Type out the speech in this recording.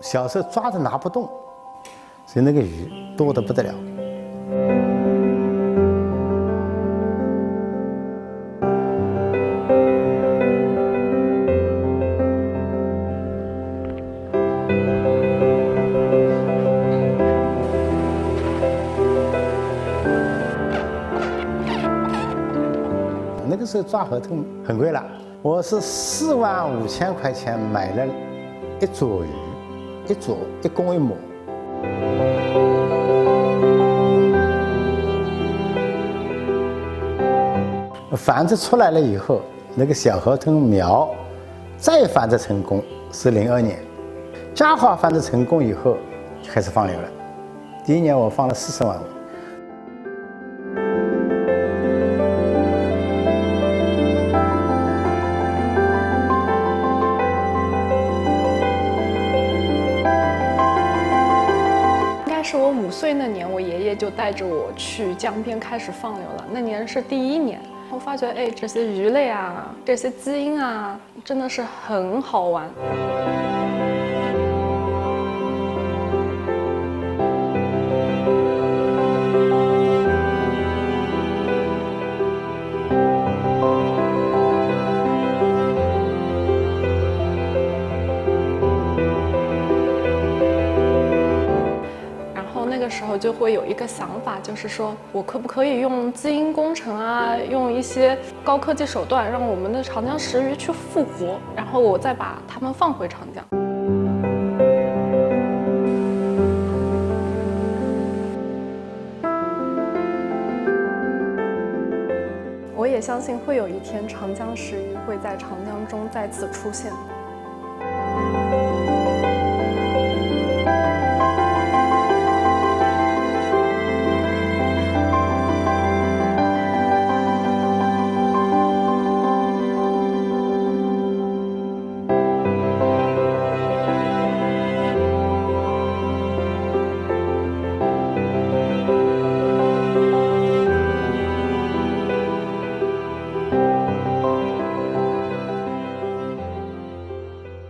小时候抓着拿不动，所以那个鱼多得不得了。那个时候抓河豚很贵了，我是45000块钱买了一撮鱼，一撮1公1母。繁殖出来了以后，那个小河豚苗再繁殖成功是02年，家化繁殖成功以后就开始放流了。第1年我放了40万尾。是我5岁那年，我爷爷就带着我去江边开始放流了。那年是第1年，我发觉，这些鱼类啊，这些基因啊，真的是很好玩。那个时候就会有一个想法，就是说我可不可以用基因工程啊，用一些高科技手段，让我们的长江石鱼去复活，然后我再把它们放回长江。我也相信会有一天，长江石鱼会在长江中再次出现。